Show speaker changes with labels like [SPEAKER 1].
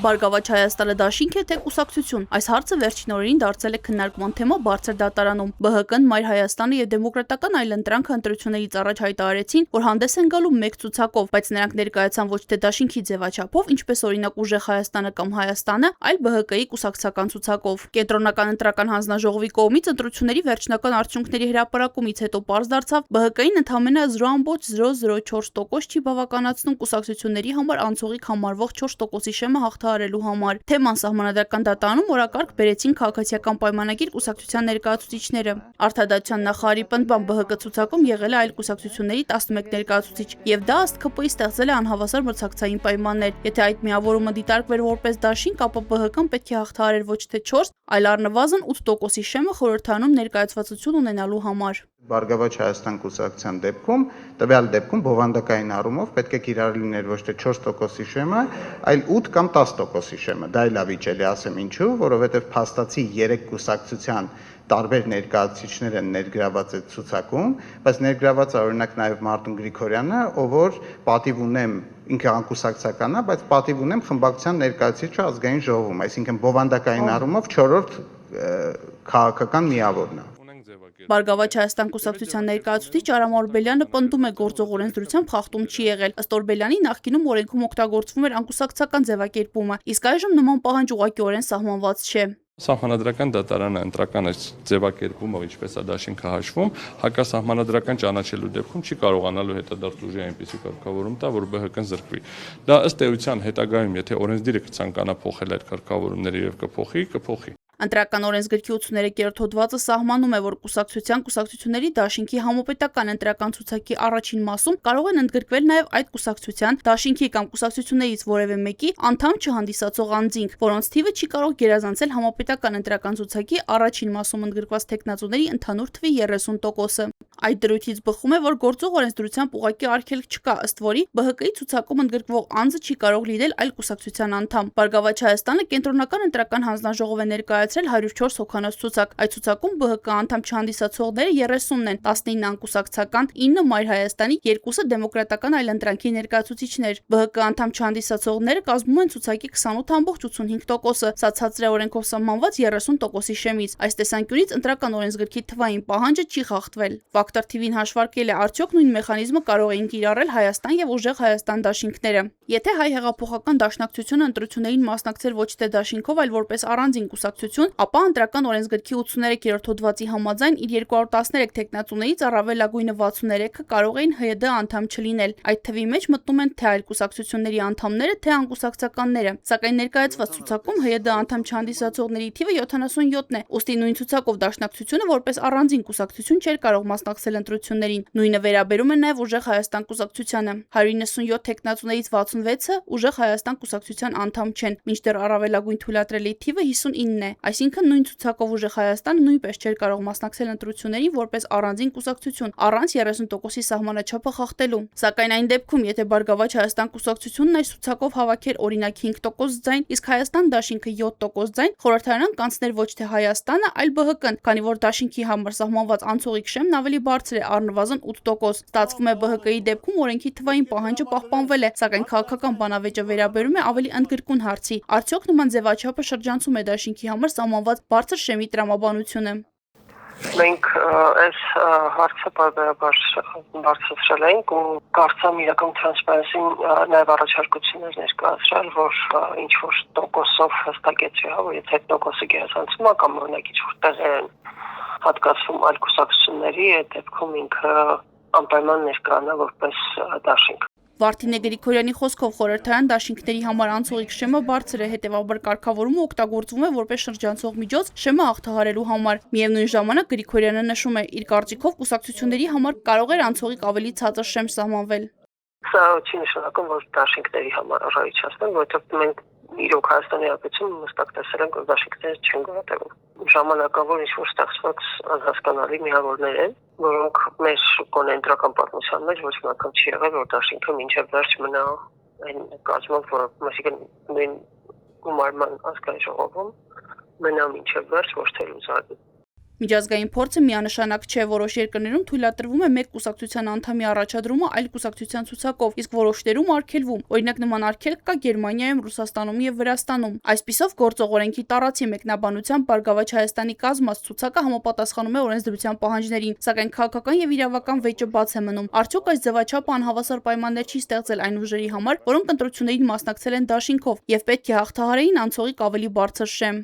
[SPEAKER 1] Բարգավաճ Հայաստանը դաշինք է թե կուսակցություն։ Այս հարցը վերջին օրերին դարձել է քննարկման թեմա բարձր դատարանում։ ԲՀԿ-ն, Մայր Հայաստանը եւ Դեմոկրատական այլընտրանքը ընտրություններից առաջ հայտարարեցին, որ հանդես են գալու մեկ ցուցակով, բայց նրանք ներկայացան ոչ թե դաշինքի ձևաչափով, ինչպես օրինակ Ուժեղ Հայաստանը կամ Հայաստանը, այլ ԲՀԿ-ի կուսակցական ցուցակով։ Կենտրոնական ընտրական հանձնաժողովի կողմից ընտրությունների վերջնական արդյունքների հրապարակումից հետո պարզ դարձավ, ԲՀԿ-ին ընդամենը 0.004% չի բավականացնում կուսակցությունների համար անցողիկ համարվող 4%-ի շեմը հաղթահարելու համար։ Թեման սահմանադրական դատարանում օրակարգ բերեցին քաղաքացիական պայմանագիր կուսակցության ներկայացուցիչները։ Արդարադատության նախարարի պնդմամբ ԲՀԿ ցուցակում եղել է այլ կուսակցությունների 11 ներկայացուցիչ, եւ դա ըստ ՔՊ-ի ստեղծել է անհավասար մրցակցային պայմաններ։ Եթե այդ միավորումը դիտարկվեր որպես դաշինք, ապա ԲՀԿ-ն պետք է հաղթահարեր ոչ թե 4, այլ առնվազն 8%-ի շեմը խորհրդարանում ներկայացվածություն ունենալու համար։
[SPEAKER 2] Բարգավաճ Հայաստան կուսակցության դեպքում, տվյալ դեպքում բովանդակային առումով պետք է կիրառ լիներ ոչ թե 4%-ի շեմը, այլ 8 կամ 10%-ի շեմը։ Դա էլ ավիճելի ասեմ ինչու, որովհետև փաստացի 3 կուսակցության տարբեր ներկայացուցիչներ են ներգրաված այդ ցուցակում, բայց ներգրաված է օրինակ նաև Մարտուն Գրիգորյանը, ով որ պատիվ ունեմ ինքը անկուսակցական է, բայց պատիվ ունեմ խմբակցության ներկայացուցիչը ազգային ժողովում, այսինքն բովանդակային առումով 4-րդ քաղաքական միավորն է։
[SPEAKER 1] Բարգավաճ Հայաստան կուսակցության ներկայացուցիչ Արամ Օրբելյանը պնդում է գործող օրենսդրությամբ խախտում չի եղել։ Ըստ Օրբելյանի նախկինում օրենքում օգտագործվում էր անկուսակցական ձևակերպումը, իսկ այժմ նման պահանջ ուղղակիորեն սահմանված չէ։
[SPEAKER 3] Սահմանադրական դատարանը ընտրական այս ձևակերպումը, ինչպես է դաշինքը հաշվում, հակասահմանադրական ճանաչելու դեպքում չի կարողանալու հետադարձ ուժի այնպիսի կարգավորում տա, որ ԲՀԿ-ն զրկվի։ Դա ըստ էության հետագայում, եթե օրենսդիրը կցանկանա փոխել այդ կարգավորումները եւ կփոխի։
[SPEAKER 1] Ընտրական օրենսգրքի 83-րդ հոդվածը սահմանում է, որ կուսակցությունների դաշինքի համապետական ընտրական ցուցակի առաջին մասում կարող են ընդգրկվել նաև այդ կուսակցության, դաշինքի կամ կուսակցություններից որևէ մեկի անդամ չհանդիսացող անձինք, որոնց թիվը չի կարող գերազանցել համապետական ընտրական ցուցակի առաջին մասում ընդգրկված թեկնածուների ընդհանուր թվի 30%-ը։ Այդ դրույթից բխում է, որ գործող օրենսդրությամբ ուղղակի արգելք չկա, ըստ որի ԲՀԿ-ի ցուցակում ընդգրկվող անձը չի կարող լինել այլ կուսակցության անդամ։ Բարգավաճ Հայաստանը կենտրոնական ընտրական հանձնաժողով է ներկայացրել 104 հոգանոց ցուցակ։ Այդ ցուցակում ԲՀԿ անդամ չհանդիսացողները 30-ն են, 19 անկուսակցական, 9 Մայր Հայաստանի, 2-ը Դեմոկրատական այլընտրանքի ներկայացուցիչներ։ ԲՀԿ անդամ չհանդիսացողները կազմում են ցուցակի 28.85%-ը, սա ցածր է օրենքով սահմանված 30%-ի շեմից։ Այս տեսանկյունից ընտրական օրենսգրքի թվային պահանջը չի խախտվել։ Ֆակտոր TV-ն հաշվարկել է արդյոք նույն մեխանիզմը կարող էին կիրառել Հայաստան եւ Ուժեղ Հայաստան դաշինքները։ Եթե Հայ հեղափոխական դաշնակցությունը ընտրություններին մասնակցեր ոչ թե դաշինքով, այլ որպես առանձին կուսակցություն, ապա ընտրական օրենսգրքի 83-րդ հոդվածի համաձայն իր 213 թեկնածուներից առավելագույնը 63-ը կարող էին ՀՅԴ անդամ չլինել։ Այդ թվի մեջ մտնում են թե այլ կուսակցությունների անդամները, թե անկուսակցականները։ Սակայն ներկայացված ցուցակում ՀՅԴ անդամ չհանդիսացողների թիվը 77-ն է։ Ուստի նույն ցուցակով դաշնակցությունը որպես առանձին կուսակցություն չէր կարող մասնակցել ընտրություններին։ Նույնը վերաբերում է նաև Ուժեղ Հայաստան կուսակցությանը։ 197 թեկնածուներից 66-ը Ուժեղ Հայաստան կուսակցության անդամ չեն, մինչդեռ առավելագույն թույլատրելի թիվը 59 է։ Այսինքն նույն ցուցակով Ուժեղ Հայաստանը նույնպես չէր կարող մասնակցել ընտրություններին որպես առանձին կուսակցություն, առանց 30%-ի սահմանաչափը խախտելու։ Սակայն այն դեպքում, եթե Բարգավաճ Հայաստան կուսակցությունն այս ցուցակով հավաքեր օրինակ 5% ձայն, իսկ Հայաստան դաշինքը 7% ձայն, խորհրդարան կանցներ ոչ թե Հայաստանը, այլ ԲՀԿ-ն, քանի որ դաշինքի համար սահմանված անցողիկ շեմն ավելի բարձր է, առնվազն 8%։ Ստացվում է ԲՀԿ-ի դեպքում օրենքի թվային պահանջը պահպանվել է, սակայն քաղաքական բանավեճը վերաբերում է ավելի ընդգրկուն հարցի. արդյոք նման ձևաչափը շրջանցում է դաշինքի համար սահմանված բարձր շեմի տրամաբանությունը։
[SPEAKER 4] Մենք այս հարցը պարբերաբար բարձրացրել ենք ու կարծեմ իրական տրանսպարենսին նաև առաջարկություններ ներկայացրել, որ ինչ որ տոկոսով հստակեցվի, որ եթե այդ տոկոսը գերազանցում է կամ օրինակ ինչ որ տեղեր են հատկացվում այլ կուսակցությունների, այդ դեպքում ինքը անպայման ներկայանա որպես դաշինք։
[SPEAKER 1] Վարդինե Գրիգորյանի խոսքով խորհրդարան դաշինքների համար անցողիկ շեմը բարձր է, հետևաբար կարգավորումը օգտագործվում է որպես շրջանցող միջոց շեմը հաղթահարելու համար։ Միևնույն ժամանակ Գրիգորյանը նշում է, իր կարծիքով կուսակցությունների համար կարող էր անցողիկ ավելի ցածր շեմ սահմանվել։
[SPEAKER 4] Սա չի նշանակում, որ դաշինքների համար առայժմ, որովհետև մենք իրոք Հայաստանի Հանրապետություն մստակ տեսել ենք, որ դաշինքները չեն գոյատևում։ Ժամանակավոր ինչ-որ ստեղծված անհասկանալի միավորներ են, որոնք մեր գոնե ընտրական պատմության մեջ ոչ մի անգամ չի եղել, որ դաշինքը մինչև վերջ մնա այն կազմով, որ այսինքն նույն գումարման ազգային ժողովում մնա մինչև վերջ ոչ թե լուծարի։
[SPEAKER 1] Միջազգային փորձը միանշանակ չէ, որոշ երկրներում թույլատրվում է մեկ կուսակցության անդամի առաջադրումը այլ կուսակցության ցուցակով, իսկ որոշներում արգելվում։ Օրինակ նման արգելք կա Գերմանիայում, Ռուսաստանում եւ Վրաստանում։ Այսպիսով գործող օրենքի տարածի մեկնաբանությամբ Բարգավաճ Հայաստանի կազմած ցուցակը համապատասխանում է օրենսդրության պահանջներին, սակայն քաղաքական եւ իրավական վեճը բաց է մնում։ Արդյոք այս ձևաչափը անհավասար պայմաններ չի ստեղծել այն ուժերի համար, որոնք ընտրություններին մասնակցել են դաշինքով եւ պետք է հաղթահարեին անցողիկ ավելի բարձր շեմ։